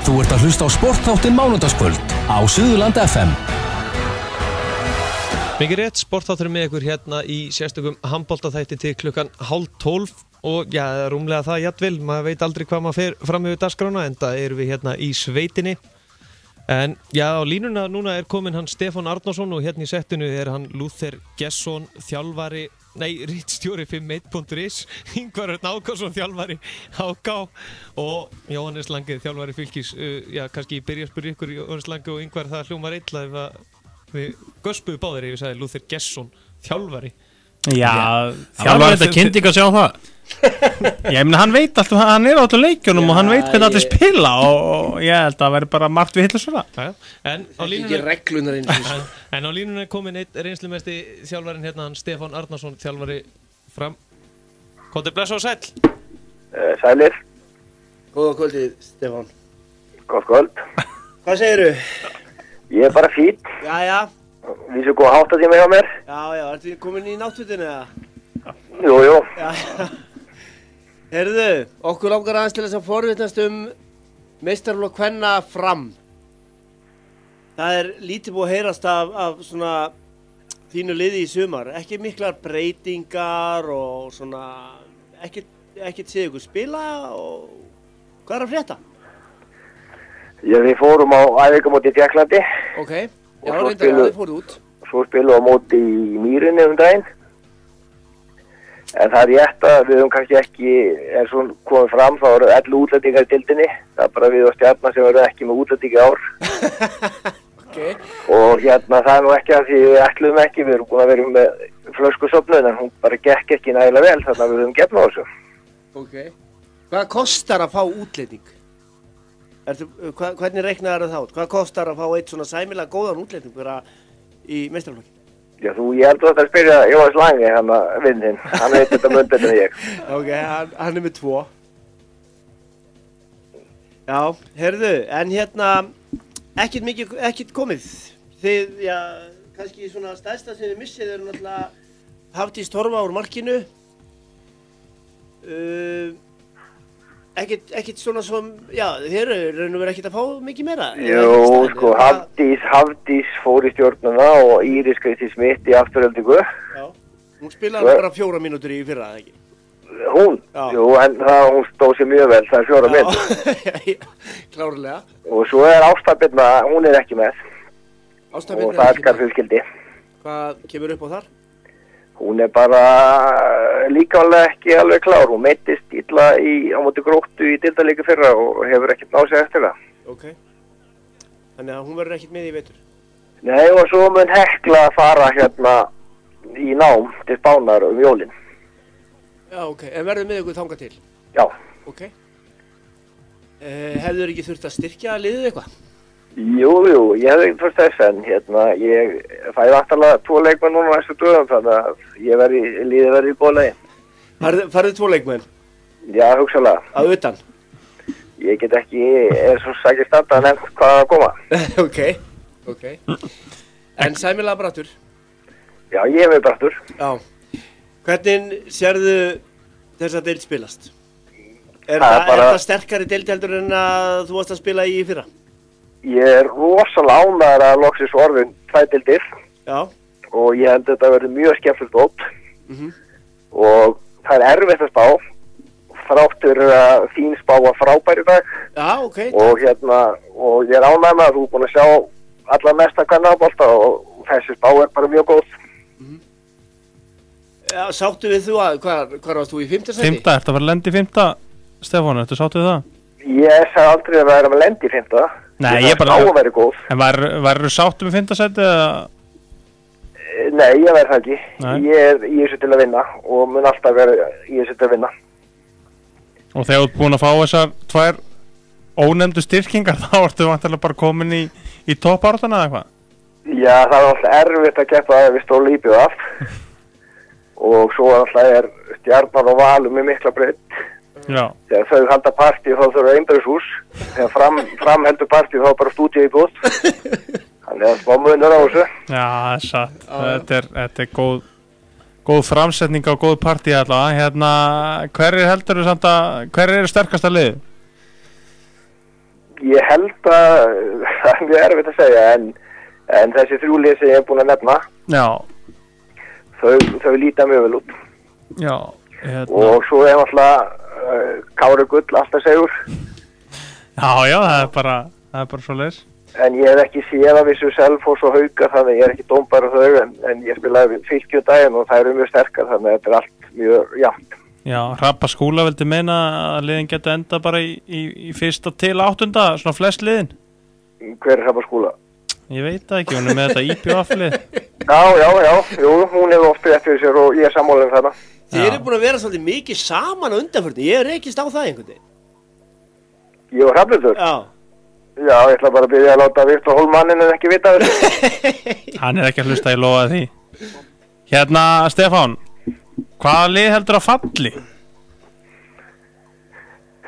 Þú ert að hlusta á sportþáttinn mánudagskvöld á Suðurland FM. Mikið rétt, sportþátturinn með ykkur hérna í sérstökum handboltaþætti til klukkan 11:30 og já, rúmlega það jafnvel, maður veit aldrei hvað maður fer fram yfir dagskrána, en það erum við hérna í sveitinni. En já, á línuna núna er komin hann Stefán Arnarsson og hérna í settinu er hann Lúther Gesson, ritstjóri 51.is, Ingvar Örn Ákason, þjálfari HK og Jóhannes Lange, þjálfari Fylkis. Já, kannski ég byrja að spyrja ykkur, Jóhannes Lange og Ingvar, það hljómar illa ef að við göspuðu báðir ef ég sagði Lúther Gesson, þjálfari. Já, þjálfari þetta kynnt ekki að sjá það. Ég meina, hann veit alltaf, hann er á alltaf leikjunum og hann veit hvernig allir spila og ég held að það væri bara margt við hitla svona. En á línunni er komin einn reynslumesti þjálfarin hérna, hann Stefán Arnarsson, þjálfari Fram. Komdu blessa og sæll. Sælir. Góða kvöldið, Stefán. Góð kvöld. Hvað segirðu? Ég er bara fít. Jæja. Vísu góða háttatíma hjá mér. Já, ertu komin í náttfötinu eða? Jú. Já. Heyrðu, okkur langar aðeins til þess að forvitnast meistaraflokk kvenna Fram. Það er lítið búið að heyrast af svona þínu liði í sumar. Ekki miklar breytingar og svona ekkert séð ykkur spila og hvað er að frétta? Já, við fórum á æfingamóti í Tékklandi. Ok, já, reyndar þið fóruð út. Svo spilum við á móti í Mýrinni daginn. En það er rétt að við höfum kannski ekki, eins og komið fram, þá eru 11 útlendingar í deildinni. Það er bara við og Stjarnan sem eru ekki með útlendingi ár. Okay. Og hérna það er nú ekki að því við ætluðum ekki, við erum búin að vera með flöskusöfnun, en hún bara gekk ekki nægilega vel, þannig að við höfum gefn á þessu. Ok. Hvað kostar að fá útlending? Hvernig reiknaðu það át? Hvað kostar að fá eitt svona sæmilega góðan útlending vera í meistaraflokki? Já, ég held að þetta spyrja Jóhannes Lange, hann að vinn hann veit þetta möndir en ég. Ok, hann er með 2. Já, heyrðu, en hérna, ekkert komið. Þið, já, kannski svona stærsta sem þið missið eru náttúrulega Hafdís Torfa úr markinu. Ekkert svona som, já, þið eru raun og verið ekkert að fá mikið meira. Jú, sko, Hafdís fór í stjórnuna og Íris Kristi Smith í afturöldingu. Já, hún spilaði bara 4 mínútur í fyrra, eða ekki? Hún? Já. Jú, en hún stóð sér mjög vel, það er 4 mínútur. Já, klárlega. Og svo er Ásta Birna, hún er ekki með. Ásta Birna og það er skarfjölskyldi. Hvað kemur upp á þar? Hún er bara líkamlega ekki alveg klár. Hún meiddist illa á móti Gróttu í deildarleik fyrra og hefur ekkert náð sig eftir það. Ok. Þannig að hún verður ekkert með í vetur? Nei, og svo mun Hekla fara hérna í nám til Spánar jólin. Já, ok. En verður með ykkur þangað til? Já. Ok. Hefur ekki þurft að styrkja liðið eitthvað? Jú, ég hefði ekki þurft þess en hérna, ég fæði vantarlega 2 leikmenn núna næstu dögum þannig að liðið verði í góð lagi. Farðu 2 leikmenn? Já, hugsalega. Að utan? Ég get ekki, svo sækir standa að nefnt hvað að koma. Ok. En sæmilega brattur? Já, ég hef með brattur. Já. Hvernig sérðu þess að deild spilast? Er það sterkari deild heldur en að þú varst að spila í fyrra? Ég er rosalega ánægður að loksins orðin 2 deildir. Já. Og ég held að þetta verður mjög skemmtilegt mót. Og það er erfitt að spá. Þráttur að þín spá var frábær í dag. Já, ok. Og ég er ánægður með að þú er búin að sjá alla mesta kvennabolta og þessi spá er bara mjög góð. Já, sáttu við þú að, hvar varst þú í 5. sæti? 5. Ertu að vera lend í 5. Stefán, ertu sáttu við það? Ég sagði aldrei að vera með lend í 5. Nei, ég bara... Spá að vera góð. En varðu sáttu með 5. sæti eða? Nei, ég verð það ekki. Nei. Ég er í þessu til að vinna og mun alltaf vera í þessu til að vinna. Og þegar þú ert búin að fá þessar 2 ónefndu styrkingar þá ertu vantilega bara komin í toppártana eða eitthvað? Já, það er alltaf erfitt að keppa við Stór Líbíu allt. Og svo alltaf Stjarnan og Valur með mikla breytt. Já. Þegar þau halda partí þá þurfa einbjörnshús. Þegar fram heldur partí þá bara stúdíu í bútt. Þannig að smá munur á þessu. Já, satt. Þetta er góð framsetning á góð partí allavega. Hérna, hver eru sterkasta liðið? Ég held að það er mjög erfitt að segja en þessi 3 lið sem ég hef búin að nefna þau líta mjög vel út. Já, og svo er alltaf Kári Gull alltaf segur. Já, það er bara svoleiðis. En ég hef ekki séð að vissu Selfoss og Hauka, þannig ég er ekki dómbær á þau en ég spilaði Fylki daginn og það eru mjög sterkar, þannig að þetta er allt mjög jafnt. Já, Hrafn Skúla vildi meina að liðin geta enda bara í 1. til 8. svona flest liðin. Hver er Hrafn Skúla? Ég veit það ekki, hún er með þetta IPVF-lið. Jú, hún hefur oft rétt fyrir sér og ég er sammála þarna. Þið eru búin að vera svolítið mikið saman á undanförnu, ég er rekist á það einhvern veginn. Ég og Hrafnhildur? Já, ég ætla bara að byrja að láta Viktor Hólmannin en ekki vita þessu. Hann er ekki að hlusta, ég lofa því. Hérna, Stefán. Hvaða lið heldur að falli?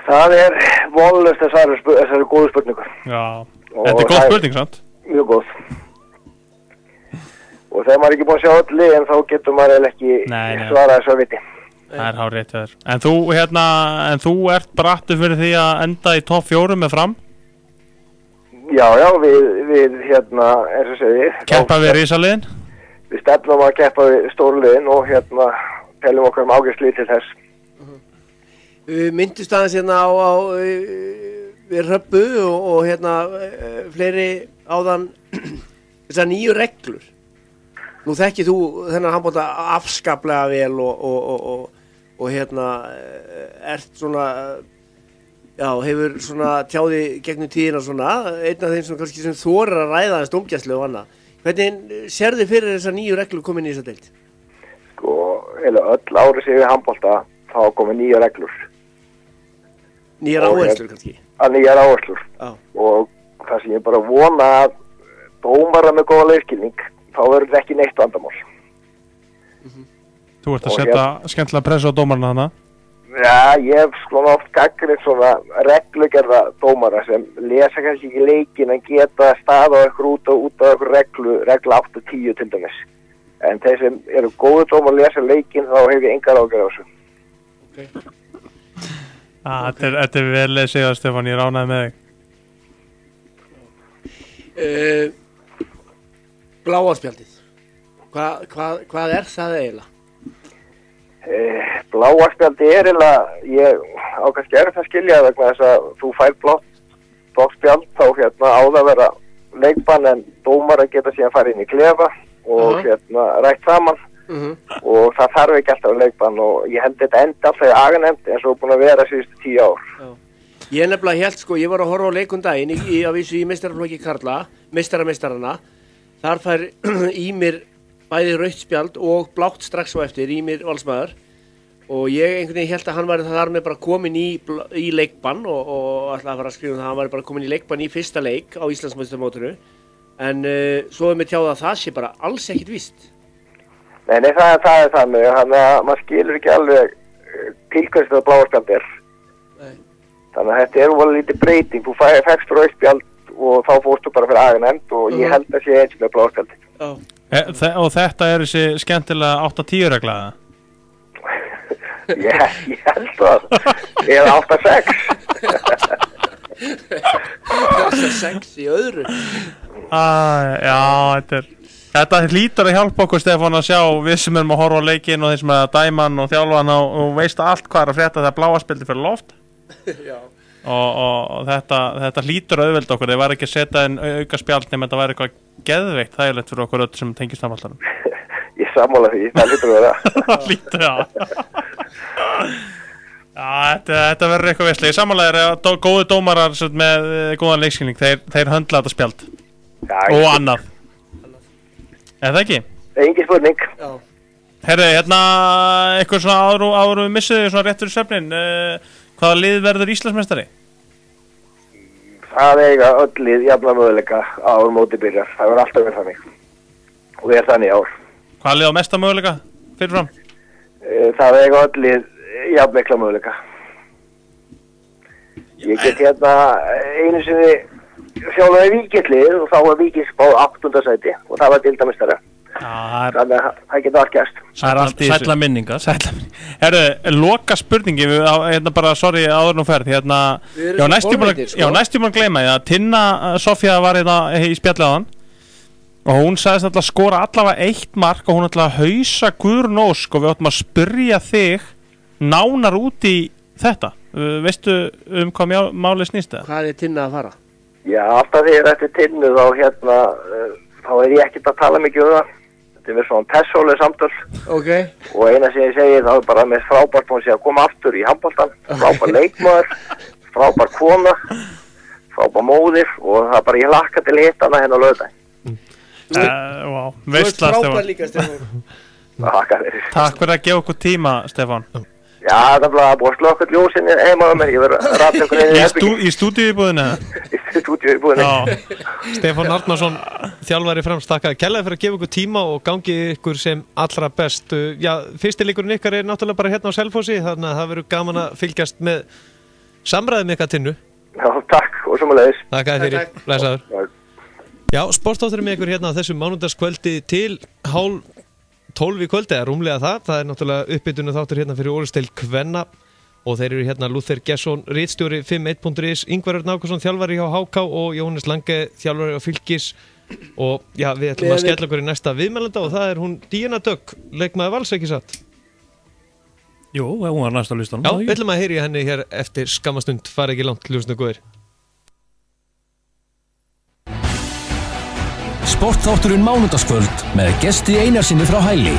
Það er vonlaust þessari góðu spurningu. Já, þetta er góð spurning, sant? Mjög góð. Og þegar maður er ekki búin að sjá öll lið, þá getur maður ekki svarað þessu að viti. Það er hárrétt hjá þér. En þú ert brattur fyrir því að enda í topp 4 með Fram? Já, við eins og segi. Keppa við risaliðin? Við stefnum að keppa við stórliðin og teljum okkur ágæslið til þess. Myndist aðeins á við Röbbu og fleiri áðan þessar nýju reglur. Nú þekkir þú þennan handbolta afskaplega vel og ert svona, hefur svona tjáði gegnum tíðina svona, einn af þeim sem kannski sem þorir að ræða þess dómgæslu og annað. Hvernig sérðu fyrir þessar nýju reglur komin í þessa deild? Öll ári sem við handbolta þá komið 9 reglur. Nýjar áherslur kannski? Nýjar áherslur. Og það sem ég bara vona að dómara með góða leikskilning, þá verður þetta ekki neitt vandamál. Þú ert að setja skemmtilega pressa á dómarna þarna? Já, ég hef svona oft gagnrýnt svona reglugerða dómara sem lesa kannski ekki leikin en geta staða okkur út á okkur reglu 8-10 til dæmis. En þeir sem eru góðu dómar að lesa leikin, þá hef ég engar ágjörð á þessu. Þetta er vel að segja, Stefán, ég ránaði með þig. Bláa spjaldið. Hvað er það eiginlega? Bláa spjaldið er eiginlega, ég á kannski erfitt að skilja vegna þess að þú fær blátt spjald, þá á það að vera leikbann en dómar að geta síðan fara inn í klefa og rætt saman og það þarf ekki alltaf leikbann og ég held þetta enda alltaf í aganemnd eins og búin að vera síðustu 10 ár. Ég nefnilega held ég var að horfa á leikundaginn að vísu í meistaraflokki karla, meistarana, þar fær Ímir bæði rautt spjald og blátt strax á eftir, Ímir Valsmaður og ég einhvern veginn held að hann væri þar með bara komin í leikbann og ætlaði að fara að skrifa það að hann væri bara komin í leikbann í fyrsta leik á Íslandsmeistaramótinu. En svo er mér tjáð að það sé bara alls ekkit víst. Nei, það er þannig. Þannig að maður skilur ekki alveg tilkvæmst að bláa spjald er. Þannig að þetta er alveg lítið breyting. Þú fækst rautt spjald og þá fórstu bara fyrir aganemnd og ég held að sé eins með bláa spjaldi. Og þetta er þessi skemmtilega 8-10 reglaða? Ég held það. Eða 8-6. 8-6 í öðru. Já, þetta hlýtur að hjálpa okkur, Stefán, að sjá við sem erum að horfa á leikinn og þeir sem er að dæma hann og þjálfa hann og veist allt hvað er að frétta þegar bláa spjaldi fyrir loft. Já. Og þetta hlýtur að auðvelda okkur. Þeir væri ekki að setja en auka spjald nema þetta væri eitthvað geðveikt þægilegt fyrir okkur öll sem tengist handboltanum. Ég sammála því, það hlýtur að vera. Það hlýtur, já. Já, þetta verður eitthvað veistlega. Í samanlega er góði dómarar með góðan leikskilning, þeir höndla þetta spjald. Já, og annað. Er það ekki? Engin spurning. Já. Herri, eitthvað svona áður við missum þig svona rétt fyrir svefnin. Hvaða lið verður Íslandsmeistari? Það eiga öll lið jafna möguleika áður móti byrjar. Það verður alltaf verið þannig. Og við þannig ár. Hvaða lið á mesta möguleika fyrirfram? Það eiga öll lið jafn mikla möguleika. Ég get einu sinni þjálfaði Víkillið og þá var Víkis á 8. sæti og það var deildarmeistari. Þannig að það getur allt gerst. Sætla minningar. Herru, loka spurningi hérna bara, sorry, áður nú ferð hérna, já, næstum að gleyma því að Tinna Sofía var hérna í spjalli á hann og hún sagðist alltaf skora allavega 1 mark og hún alltaf hausa Guðrún Ósk og við áttum að spyrja þig nánar út í þetta, veistu hvað máli snýst það? Hvað er Tinna að fara? Já, alltaf þegar þetta er Tinnu þá ég ekkert að tala mikið það. Þetta er svona persónuleg samtöl. Okay. Og eina sem ég segi þá bara með frábært hún sé að koma aftur í handboltan, frábær leikmaður, frábær kona, frábær móðir og það bara ég hlakka til að hitta hana hérna á laugardaginn. Wow. Veist það, frábær líka, Stefán. Takk fyrir að gefa okkur tíma, Stefán. Já, það er bara búið að slökka ljósinni heima á mér, ég verður að rata ykkur inn í stúdíuíbúðinu? Í stúdíuíbúðinu. Stefán Arnarsson, þjálfari Frams, takkaði kærlega fyrir að gefa ykkur tíma og gangi ykkur sem allra best. Já, fyrsti leikurinn ykkar er náttúrulega bara hérna á Selfossi, þannig að það verður gaman að fylgjast með samræðum ykkar Tinnu. Já, takk og sömuleiðis. Takkaði fyrir, blessaður. Já, sportátturinn með ykkur hérna á þessu mánudagskvöldi til 11:30 í kvöldi, eða rúmlega það er náttúrulega uppbytunu þáttur hérna fyrir Orusteild kvenna og þeir eru hérna Lúther Gesson, ritstjóri 51.is, Ingvar Örn Ákason, þjálfari hjá HK og Jóhannes Lange, þjálfari á Fylkis og já, við ætlum að skella okkur í næsta viðmælanda og það er hún Díana Dögg, leikmaður Vals, ekki satt? Jú, hún var næsta listanum. Já, við ætlum að heyri henni hér eftir skammastund, fara ekki langt, ljúsnu góðir. Sportþátturinn mánudagskvöld með gesti Einarsinni frá Hæli.